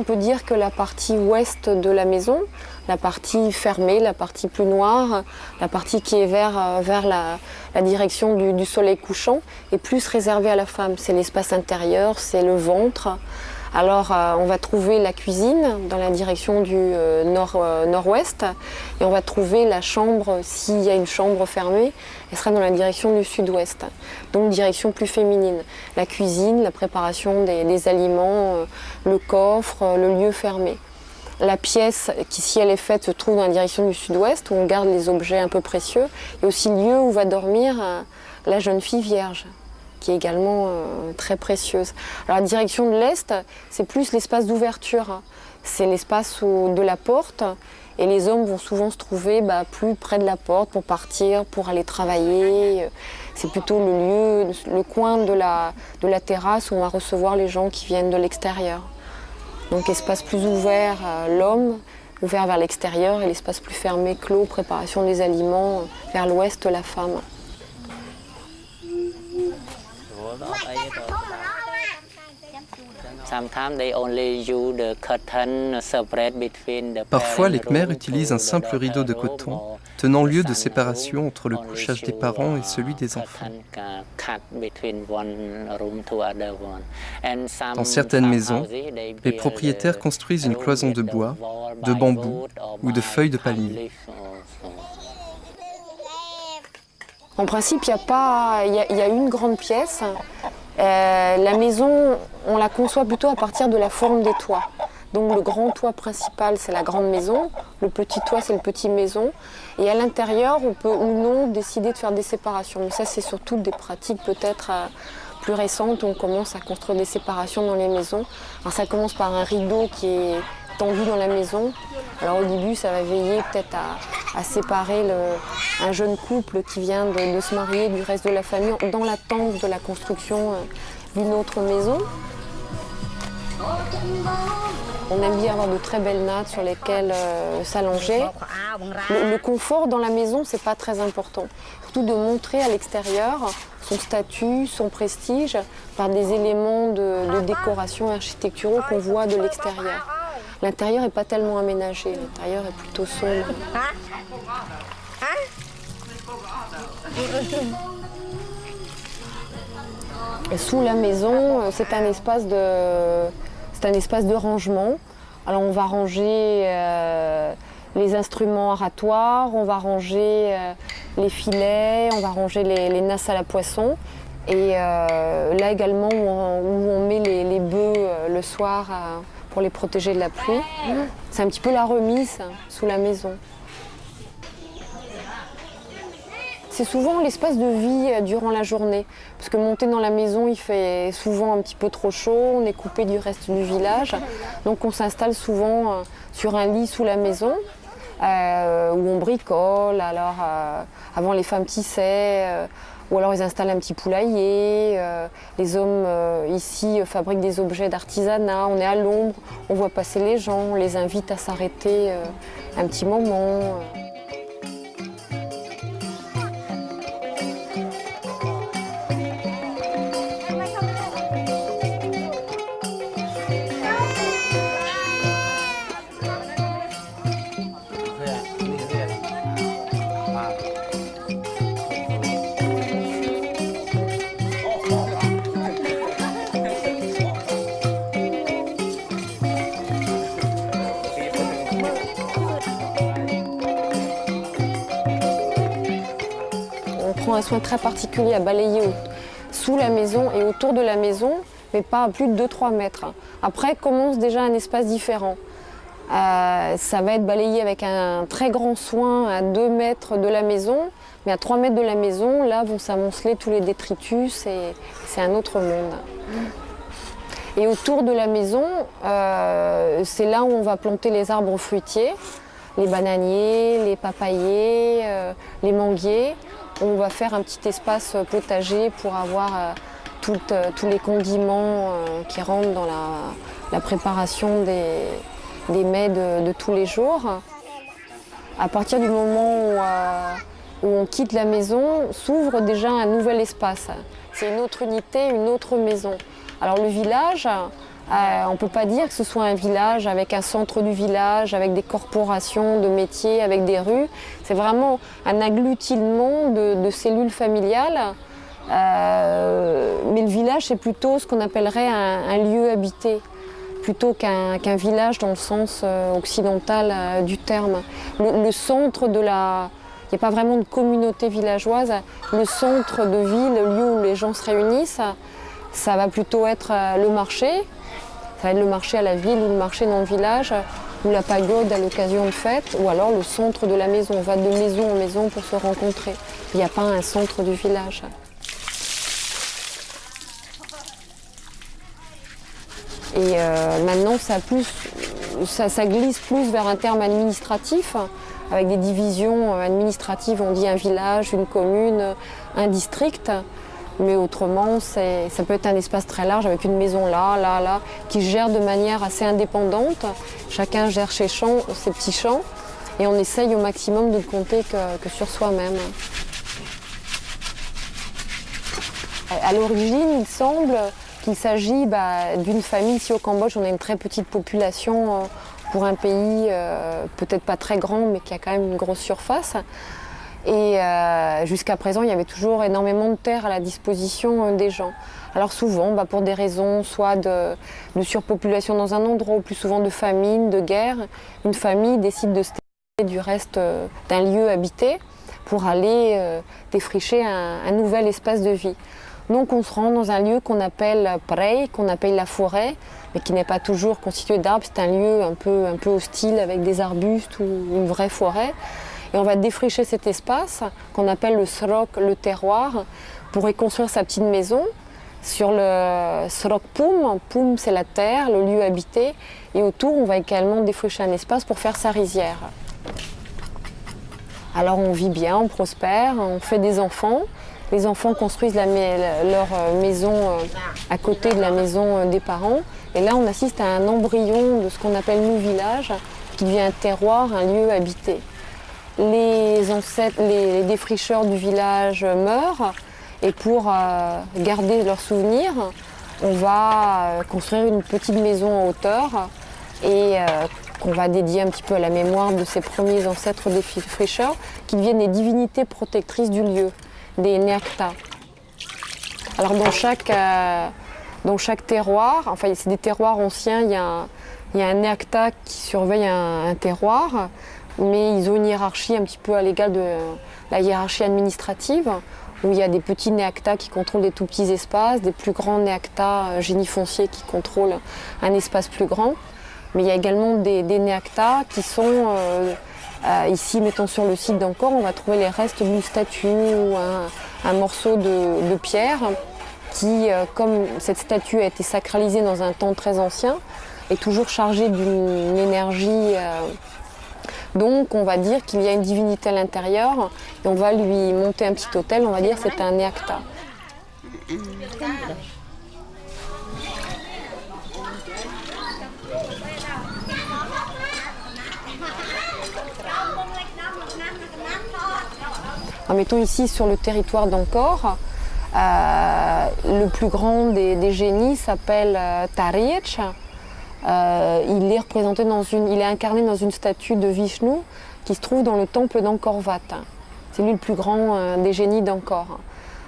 on peut dire que la partie ouest de la maison, la partie fermée, la partie plus noire, la partie qui est vers la direction du soleil couchant, est plus réservée à la femme. C'est l'espace intérieur, c'est le ventre. Alors on va trouver la cuisine dans la direction du nord-ouest et on va trouver la chambre, s'il y a une chambre fermée, elle sera dans la direction du sud-ouest, donc direction plus féminine. La cuisine, la préparation des aliments, le coffre, le lieu fermé. La pièce qui, si elle est faite, se trouve dans la direction du sud-ouest où on garde les objets un peu précieux et aussi le lieu où va dormir la jeune fille vierge, qui est également très précieuse. Alors la direction de l'Est, c'est plus l'espace d'ouverture. C'est l'espace de la porte et les hommes vont souvent se trouver plus près de la porte pour partir, pour aller travailler. C'est plutôt le coin de la terrasse où on va recevoir les gens qui viennent de l'extérieur. Donc espace plus ouvert, l'homme, ouvert vers l'extérieur et l'espace plus fermé, clos, préparation des aliments, vers l'ouest, la femme. Parfois, les Khmers utilisent un simple rideau de coton, tenant lieu de séparation entre le couchage des parents et celui des enfants. Dans certaines maisons, les propriétaires construisent une cloison de bois, de bambou ou de feuilles de palmier. En principe, il y a une grande pièce. La maison, on la conçoit plutôt à partir de la forme des toits. Donc le grand toit principal, c'est la grande maison. Le petit toit, c'est le petit maison. Et à l'intérieur, on peut ou non décider de faire des séparations. Mais ça, c'est surtout des pratiques peut-être plus récentes où on commence à construire des séparations dans les maisons. Alors ça commence par un rideau qui est tendu dans la maison. Alors au début, ça va veiller peut-être à séparer un jeune couple qui vient de se marier du reste de la famille dans l'attente de la construction d'une autre maison. On aime bien avoir de très belles nattes sur lesquelles s'allonger. Le confort dans la maison, c'est pas très important. Surtout de montrer à l'extérieur son statut, son prestige par des éléments de décoration architecturaux qu'on voit de l'extérieur. L'intérieur n'est pas tellement aménagé, l'intérieur est plutôt sombre. Et sous la maison, c'est un espace de rangement. Alors on va ranger les instruments aratoires, on va ranger les filets, on va ranger les nasses à la poisson. Et là également où on met les bœufs le soir pour les protéger de la pluie. C'est un petit peu la remise sous la maison. C'est souvent l'espace de vie durant la journée, parce que monter dans la maison, il fait souvent un petit peu trop chaud, on est coupé du reste du village, donc on s'installe souvent sur un lit sous la maison, où on bricole. Alors avant les femmes tissaient, ou alors ils installent un petit poulailler. Les hommes ici fabriquent des objets d'artisanat, on est à l'ombre, on voit passer les gens, on les invite à s'arrêter un petit moment. On prend un soin très particulier à balayer sous la maison et autour de la maison, mais pas à plus de 2-3 mètres. Après commence déjà un espace différent. Ça va être balayé avec un très grand soin à 2 mètres de la maison, mais à 3 mètres de la maison, là vont s'amonceler tous les détritus et c'est un autre monde. Et autour de la maison, c'est là où on va planter les arbres fruitiers, les bananiers, les papayers, les manguiers. On va faire un petit espace potager pour avoir tous les condiments qui rentrent dans la préparation des mets de tous les jours. À partir du moment où on quitte la maison, s'ouvre déjà un nouvel espace. C'est une autre unité, une autre maison. Alors le village On ne peut pas dire que ce soit un village avec un centre du village, avec des corporations de métiers, avec des rues. C'est vraiment un agglutinement de cellules familiales. Mais le village, c'est plutôt ce qu'on appellerait un lieu habité, plutôt qu'un village dans le sens occidental du terme. Le centre de la... Il n'y a pas vraiment de communauté villageoise. Le centre de ville, le lieu où les gens se réunissent, ça va plutôt être le marché. Ça va être le marché à la ville ou le marché dans le village, ou la pagode à l'occasion de fêtes, ou alors le centre de la maison. On va de maison en maison pour se rencontrer. Il n'y a pas un centre du village. Et maintenant, ça glisse plus vers un terme administratif, avec des divisions administratives. On dit un village, une commune, un district. Mais autrement, ça peut être un espace très large avec une maison là, qui gère de manière assez indépendante. Chacun gère ses petits champs, et on essaye au maximum de ne compter que sur soi-même. À l'origine, il semble qu'il s'agit d'une famille. Ici au Cambodge, on a une très petite population pour un pays peut-être pas très grand, mais qui a quand même une grosse surface. Et jusqu'à présent, il y avait toujours énormément de terre à la disposition des gens. Alors souvent, pour des raisons soit de surpopulation dans un endroit, ou plus souvent de famine, de guerre, une famille décide de se détacher du reste d'un lieu habité pour aller défricher un nouvel espace de vie. Donc on se rend dans un lieu qu'on appelle prey, qu'on appelle la forêt, mais qui n'est pas toujours constitué d'arbres. C'est un lieu un peu hostile avec des arbustes ou une vraie forêt. Et on va défricher cet espace qu'on appelle le srok, le terroir, pour y construire sa petite maison. Sur le srok poum, poum c'est la terre, le lieu habité, et autour on va également défricher un espace pour faire sa rizière. Alors on vit bien, on prospère, on fait des enfants. Les enfants construisent leur maison à côté de la maison des parents. Et là on assiste à un embryon de ce qu'on appelle nous village, qui devient un terroir, un lieu habité. Les défricheurs du village meurent, et pour garder leurs souvenirs, on va construire une petite maison en hauteur et qu'on va dédier un petit peu à la mémoire de ces premiers ancêtres défricheurs qui deviennent les divinités protectrices du lieu, des Neakta. Alors dans chaque terroir, enfin c'est des terroirs anciens, il y a un Neakta qui surveille un terroir, mais ils ont une hiérarchie un petit peu à l'égal de la hiérarchie administrative, où il y a des petits Neakta qui contrôlent des tout petits espaces, des plus grands Neakta génie foncier qui contrôlent un espace plus grand. Mais il y a également des Neakta qui sont, ici mettons sur le site d'Angkor, on va trouver les restes d'une statue ou un morceau de pierre qui, comme cette statue a été sacralisée dans un temps très ancien, est toujours chargée d'une énergie. Donc on va dire qu'il y a une divinité à l'intérieur et on va lui monter un petit autel, on va dire que c'est un Neakta. Mettons ici sur le territoire d'Angkor, le plus grand des génies s'appelle Tariech. Il est représenté il est incarné dans une statue de Vishnu qui se trouve dans le temple d'Angkor Wat. C'est lui le plus grand des génies d'Angkor.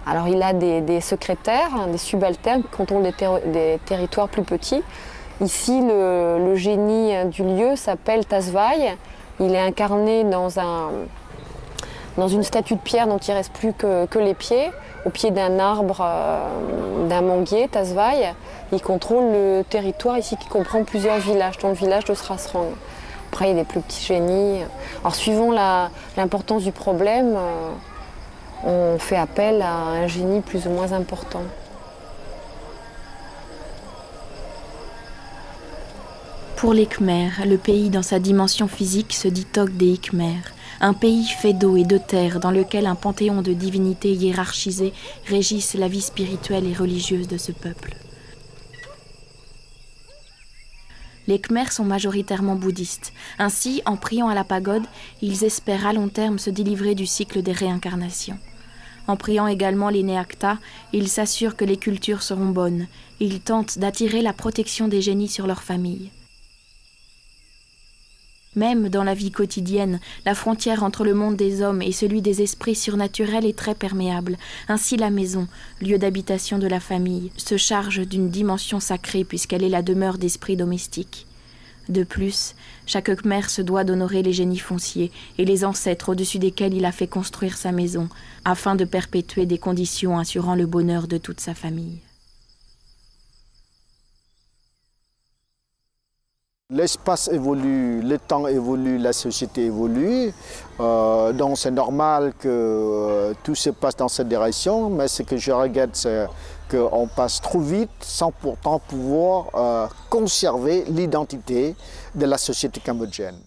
Alors il a des secrétaires, des subalternes qui contrôlent des territoires plus petits. Ici, le génie du lieu s'appelle Tasvai. Il est incarné dans une statue de pierre dont il ne reste plus que les pieds, au pied d'un arbre, d'un manguier, Tasvai. Il contrôle le territoire ici qui comprend plusieurs villages, dont le village de Srasrang. Après, il y a des plus petits génies. Alors, suivant l'importance du problème, on fait appel à un génie plus ou moins important. Pour les Khmers, le pays dans sa dimension physique se dit Tog des Khmers, un pays fait d'eau et de terre dans lequel un panthéon de divinités hiérarchisées régisse la vie spirituelle et religieuse de ce peuple. Les Khmers sont majoritairement bouddhistes. Ainsi, en priant à la pagode, ils espèrent à long terme se délivrer du cycle des réincarnations. En priant également les Neakta, ils s'assurent que les cultures seront bonnes. Ils tentent d'attirer la protection des génies sur leur famille. Même dans la vie quotidienne, la frontière entre le monde des hommes et celui des esprits surnaturels est très perméable. Ainsi la maison, lieu d'habitation de la famille, se charge d'une dimension sacrée puisqu'elle est la demeure d'esprits domestiques. De plus, chaque Khmer se doit d'honorer les génies fonciers et les ancêtres au-dessus desquels il a fait construire sa maison, afin de perpétuer des conditions assurant le bonheur de toute sa famille. L'espace évolue, le temps évolue, la société évolue, donc c'est normal que tout se passe dans cette direction, mais ce que je regrette, c'est qu'on passe trop vite sans pourtant pouvoir conserver l'identité de la société cambodgienne.